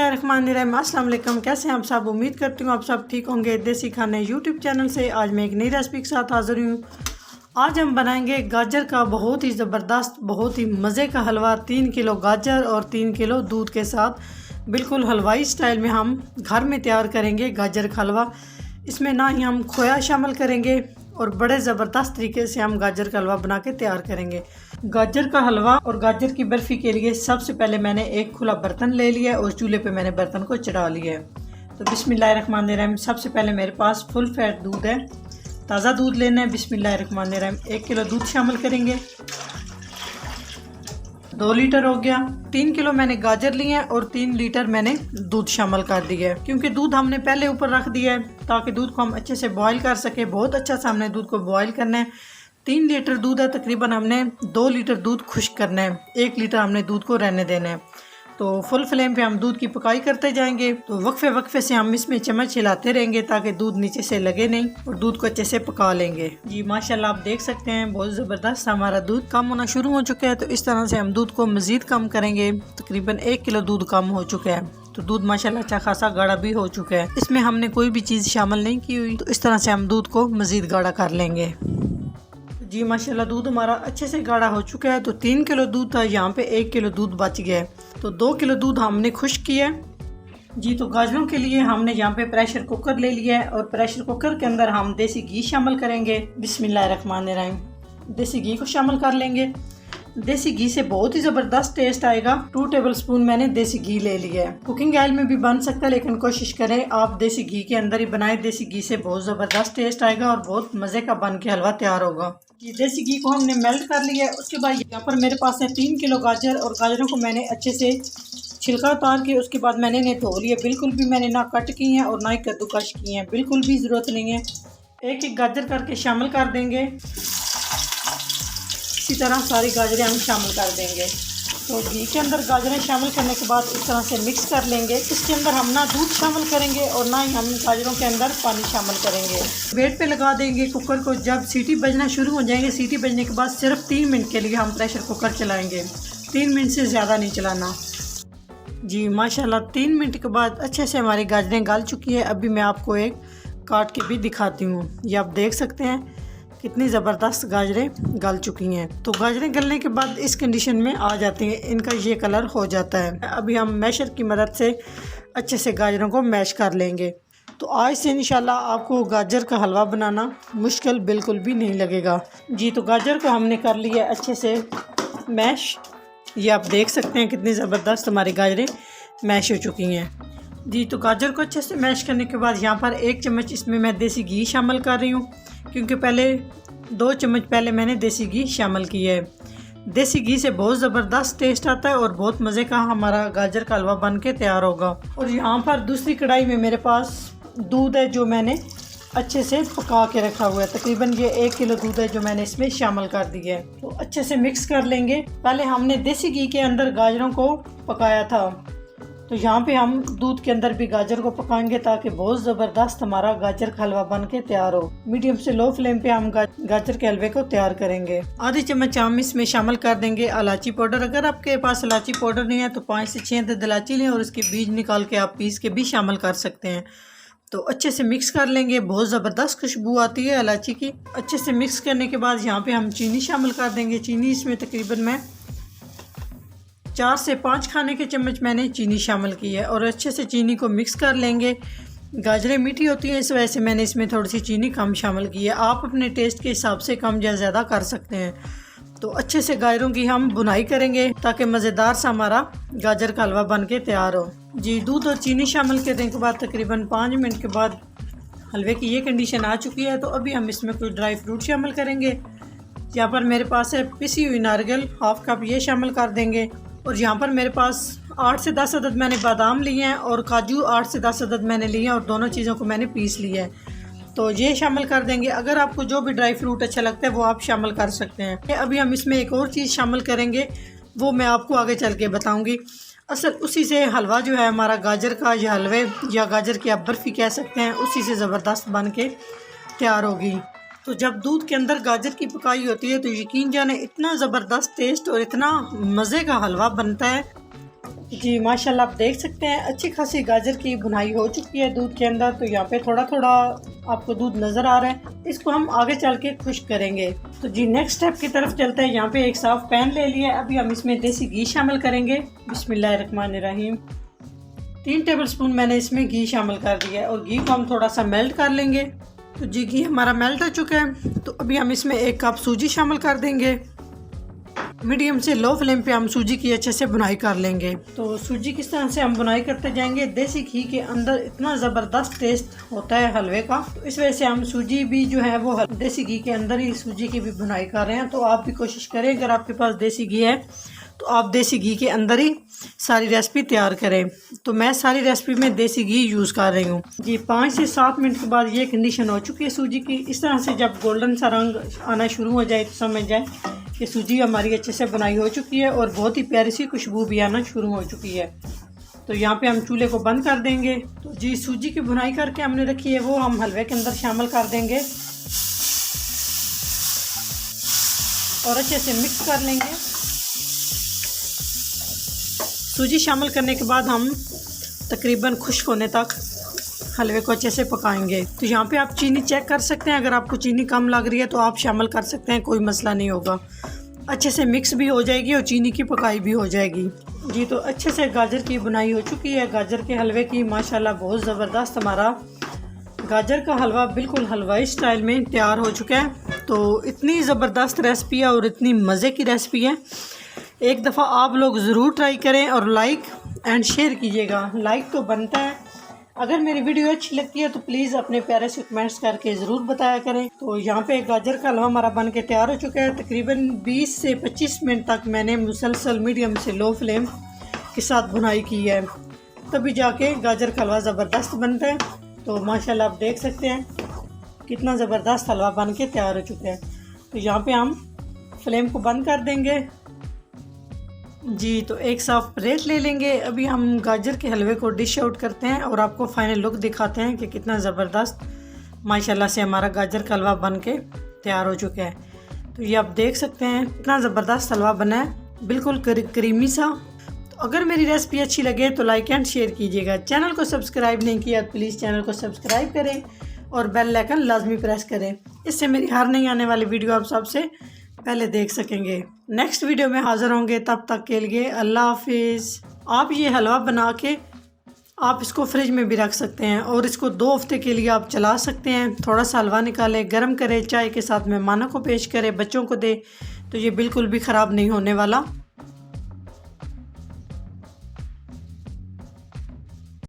बिस्मिल्लाहिर्रहमानिर्रहीम। अस्सलाम वालेकुम। कैसे हैं आप सब? उम्मीद करती हूँ आप सब ठीक होंगे। देसी खाने यूट्यूब चैनल से आज मैं एक नई रेसिपी के साथ हाज़िर हूँ। आज हम बनाएंगे गाजर का बहुत ही ज़बरदस्त, बहुत ही मज़े का हलवा। 3 किलो गाजर और 3 किलो दूध के साथ बिल्कुल हलवाई स्टाइल में हम घर में तैयार करेंगे गाजर का हलवा। इसमें ना ही हम खोया शामिल करेंगे और बड़े ज़बरदस्त तरीके से हम गाजर का हलवा बना के तैयार करेंगे। गाजर का हलवा और गाजर की बर्फ़ी के लिए सबसे पहले मैंने एक खुला बर्तन ले लिया और चूल्हे पे मैंने बर्तन को चढ़ा लिया है। तो बिस्मिल्लाहिर्रहमानिर्रहीम। सबसे पहले मेरे पास फुल फैट दूध है, ताज़ा दूध लेना है। बिस्मिल्लाहिर्रहमानिर्रहीम। 1 किलो दूध शामिल करेंगे। 2 लीटर हो गया। 3 किलो मैंने गाजर लिए हैं और 3 लीटर मैंने दूध शामिल कर दिया है, क्योंकि दूध हमने पहले ऊपर रख दिया है ताकि दूध को हम अच्छे से बॉईल कर सके। बहुत अच्छा सा हमने दूध को बॉईल करना है। 3 लीटर दूध है, तकरीबन हमने 2 लीटर दूध खुश्क करना है। 1 लीटर हमने दूध को रहने देना है। तो फुल फ्लेम पे हम दूध की पकाई करते जाएंगे। तो वक्फे वक्फे से हम इसमें चम्मच हिलाते रहेंगे ताकि दूध नीचे से लगे नहीं और दूध को अच्छे से पका लेंगे। जी माशाल्लाह, आप देख सकते हैं बहुत ज़बरदस्त हमारा दूध कम होना शुरू हो चुका है। तो इस तरह से हम दूध को मज़ीद कम करेंगे। तकरीबन 1 किलो दूध कम हो चुका है। तो दूध माशाल्लाह अच्छा खासा गाढ़ा भी हो चुका है। इसमें हमने कोई भी चीज़ शामिल नहीं की हुई। तो इस तरह से हम दूध को मज़ीद गाढ़ा कर लेंगे। जी माशाल्लाह, दूध हमारा अच्छे से गाढ़ा हो चुका है। तो 3 किलो दूध था, यहाँ पे 1 किलो दूध बच गया है। तो 2 किलो दूध हमने खुश्क किया है। जी तो गाजरों के लिए हमने यहाँ पे प्रेशर कुकर ले लिया है और प्रेशर कुकर के अंदर हम देसी घी शामिल करेंगे। बिस्मिल्लाहिर्रहमानिर्रहीम। देसी घी को शामिल कर लेंगे। देसी घी से बहुत ही ज़बरदस्त टेस्ट आएगा। 2 टेबल स्पून मैंने देसी घी ले लिया है। कुकिंग ऑयल में भी बन सकता है, लेकिन कोशिश करें आप देसी घी के अंदर ही बनाएं। देसी घी से बहुत ज़बरदस्त टेस्ट आएगा और बहुत मज़े का बन के हलवा तैयार होगा। ये देसी घी को हमने मेल्ट कर लिया है। उसके बाद यहाँ पर मेरे पास है 3 किलो गाजर और गाजरों को मैंने अच्छे से छिलका उतार के उसके बाद मैंने इन्हें धो लिया। बिल्कुल भी मैंने ना कट की हैं और ना ही कद्दूकश की हैं, बिल्कुल भी ज़रूरत नहीं है। एक एक गाजर करके शामिल कर देंगे। इसी तरह सारी गाजरें हम शामिल कर देंगे। तो घी के अंदर गाजरें शामिल करने के बाद इस तरह से मिक्स कर लेंगे। इसके अंदर हम ना दूध शामिल करेंगे और ना ही हम गाजरों के अंदर पानी शामिल करेंगे। वेट पे लगा देंगे कुकर को। जब सीटी बजना शुरू हो जाएंगे, सीटी बजने के बाद सिर्फ 3 मिनट के लिए हम प्रेशर कुकर चलाएंगे। 3 मिनट से ज़्यादा नहीं चलाना। जी माशाल्लाह, 3 मिनट के बाद अच्छे से हमारी गाजरें गल चुकी है। अभी मैं आपको एक काट के भी दिखाती हूँ। ये आप देख सकते हैं कितनी ज़बरदस्त गाजरें गल चुकी हैं। तो गाजरें गलने के बाद इस कंडीशन में आ जाती हैं, इनका ये कलर हो जाता है। अभी हम मैशर की मदद से अच्छे से गाजरों को मैश कर लेंगे। तो आज से इंशाल्लाह आपको गाजर का हलवा बनाना मुश्किल बिल्कुल भी नहीं लगेगा। जी तो गाजर को हमने कर लिया अच्छे से मैश। ये आप देख सकते हैं कितनी ज़बरदस्त हमारी गाजरें मैश हो चुकी हैं। जी तो गाजर को अच्छे से मैश करने के बाद यहाँ पर 1 चम्मच इसमें मैं देसी घी शामिल कर रही हूँ, क्योंकि पहले 2 चम्मच पहले मैंने देसी घी शामिल किया है। देसी घी से बहुत ज़बरदस्त टेस्ट आता है और बहुत मज़े का हमारा गाजर का हलवा बन के तैयार होगा। और यहाँ पर दूसरी कढ़ाई में मेरे पास दूध है जो मैंने अच्छे से पका के रखा हुआ है। तकरीबन ये 1 किलो दूध है जो मैंने इसमें शामिल कर दिया है। तो अच्छे से मिक्स कर लेंगे। पहले हमने देसी घी के अंदर गाजरों को पकाया था, तो यहाँ पे हम दूध के अंदर भी गाजर को पकाएंगे ताकि बहुत ज़बरदस्त हमारा गाजर का हलवा बन के तैयार हो। मीडियम से लो फ्लेम पे हम गाजर के हलवे को तैयार करेंगे। आधी चम्मच हम इसमें शामिल कर देंगे इलायची पाउडर। अगर आपके पास इलायची पाउडर नहीं है तो 5 से 6 अदद इलायची लें और इसके बीज निकाल के आप पीस के भी शामिल कर सकते हैं। तो अच्छे से मिक्स कर लेंगे। बहुत ज़बरदस्त खुशबू आती है इलायची की। अच्छे से मिक्स करने के बाद यहाँ पे हम चीनी शामिल कर देंगे। चीनी इसमें तकरीबन मैं 4 से 5 खाने के चम्मच मैंने चीनी शामिल की है और अच्छे से चीनी को मिक्स कर लेंगे। गाजरें मीठी होती हैं, इस वजह से मैंने इसमें थोड़ी सी चीनी कम शामिल की है। आप अपने टेस्ट के हिसाब से कम या ज़्यादा कर सकते हैं। तो अच्छे से गाजरों की हम बुनाई करेंगे ताकि मज़ेदार सा हमारा गाजर का हलवा बन के तैयार हो। जी दूध और चीनी शामिल करने के बाद तकरीबन 5 मिनट के बाद हलवे की ये कंडीशन आ चुकी है। तो अभी हम इसमें कुछ ड्राई फ्रूट शामिल करेंगे। यहाँ पर मेरे पास है पिसी हुई नारियल, 1/2 कप ये शामिल कर देंगे। और यहाँ पर मेरे पास 8 से 10 अदद मैंने बादाम लिए हैं और काजू 8 से 10 अदद मैंने लिए हैं और दोनों चीज़ों को मैंने पीस लिया है। तो ये शामिल कर देंगे। अगर आपको जो भी ड्राई फ्रूट अच्छा लगता है वो आप शामिल कर सकते हैं। अभी हम इसमें एक और चीज़ शामिल करेंगे, वो मैं आपको आगे चल के बताऊँगी। असल उसी से हलवा जो है हमारा गाजर का, या हलवे या गाजर की आप बर्फ़ी कह सकते हैं, उसी से ज़बरदस्त बन के तैयार होगी। तो जब दूध के अंदर गाजर की पकाई होती है तो यकीन जाने इतना ज़बरदस्त टेस्ट और इतना मज़े का हलवा बनता है। जी माशाल्लाह आप देख सकते हैं अच्छी खासी गाजर की भुनाई हो चुकी है दूध के अंदर। तो यहाँ पे थोड़ा थोड़ा आपको दूध नज़र आ रहा है, इसको हम आगे चल के खुश्क करेंगे। तो जी नेक्स्ट स्टेप की तरफ चलते हैं। यहाँ पे एक साफ पैन ले लिया, अभी हम इसमें देसी घी शामिल करेंगे। बिस्मिल्लाहिर्रहमानिर्रहीम। 3 टेबलस्पून मैंने इसमें घी शामिल कर दिया है और घी को हम थोड़ा सा मेल्ट कर लेंगे। तो जी घी हमारा मेल्ट हो चुका है, तो अभी हम इसमें 1 कप सूजी शामिल कर देंगे। मीडियम से लो फ्लेम पे हम सूजी की अच्छे से बुनाई कर लेंगे। तो सूजी किस तरह से हम बुनाई करते जाएंगे, देसी घी के अंदर इतना ज़बरदस्त टेस्ट होता है हलवे का, तो इस वजह से हम सूजी भी जो है वो देसी घी के अंदर ही सूजी की भी बुनाई कर रहे हैं। तो आप भी कोशिश करें, अगर आपके पास देसी घी है तो आप देसी घी के अंदर ही सारी रेसिपी तैयार करें। तो मैं सारी रेसिपी में देसी घी यूज़ कर रही हूँ। जी 5 से 7 मिनट के बाद ये कंडीशन हो चुकी है सूजी की। इस तरह से जब गोल्डन सा रंग आना शुरू हो जाए तो समझ जाए कि सूजी हमारी अच्छे से बनाई हो चुकी है और बहुत ही प्यारी सी खुशबू भी आना शुरू हो चुकी है। तो यहाँ पे हम चूल्हे को बंद कर देंगे। तो जी सूजी की बुनाई करके हमने रखी है वो हम हलवे के अंदर शामिल कर देंगे और अच्छे से मिक्स कर लेंगे। सूजी शामिल करने के बाद हम तकरीबन खुश्क होने तक हलवे को अच्छे से पकाएंगे। तो यहाँ पे आप चीनी चेक कर सकते हैं, अगर आपको चीनी कम लग रही है तो आप शामिल कर सकते हैं, कोई मसला नहीं होगा। अच्छे से मिक्स भी हो जाएगी और चीनी की पकाई भी हो जाएगी। जी तो अच्छे से गाजर की बुनाई हो चुकी है गाजर के हलवे की। माशाल्लाह बहुत ज़बरदस्त हमारा गाजर का हलवा बिल्कुल हलवाई स्टाइल में तैयार हो चुका है। तो इतनी ज़बरदस्त रेसिपी है और इतनी मज़े की रेसिपी है, एक दफ़ा आप लोग ज़रूर ट्राई करें और लाइक एंड शेयर कीजिएगा। लाइक तो बनता है, अगर मेरी वीडियो अच्छी लगती है तो प्लीज़ अपने प्यारे से कमेंट्स करके ज़रूर बताया करें। तो यहाँ पे गाजर का हलवा हमारा बन के तैयार हो चुका है। तकरीबन 20 से 25 मिनट तक मैंने मुसलसल मीडियम से लो फ्लेम के साथ बुनाई की है, तभी जाके गाजर का हलवा ज़बरदस्त बनता है। तो माशाल्लाह आप देख सकते हैं कितना ज़बरदस्त हलवा बन के तैयार हो चुका है। तो यहाँ पे हम फ्लेम को बंद कर देंगे। जी तो एक साफ प्लेट ले लेंगे। अभी हम गाजर के हलवे को डिश आउट करते हैं और आपको फाइनल लुक दिखाते हैं कि कितना ज़बरदस्त माशाल्लाह से हमारा गाजर का हलवा बन के तैयार हो चुका है। तो ये आप देख सकते हैं कितना ज़बरदस्त हलवा बना है, बिल्कुल क्रीमी सा। तो अगर मेरी रेसिपी अच्छी लगे तो लाइक एंड शेयर कीजिएगा। चैनल को सब्सक्राइब नहीं किया तो प्लीज़ चैनल को सब्सक्राइब करें और बेल आइकन लाजमी प्रेस करें, इससे मेरी हर नई आने वाली वीडियो आप सबसे पहले देख सकेंगे। नेक्स्ट वीडियो में हाज़िर होंगे, तब तक के लिए अल्लाह हाफिज़। आप ये हलवा बना के आप इसको फ्रिज में भी रख सकते हैं और इसको 2 हफ्ते के लिए आप चला सकते हैं। थोड़ा सा हलवा निकालें, गर्म करें, चाय के साथ मेहमानों को पेश करें, बच्चों को दें, तो ये बिल्कुल भी ख़राब नहीं होने वाला।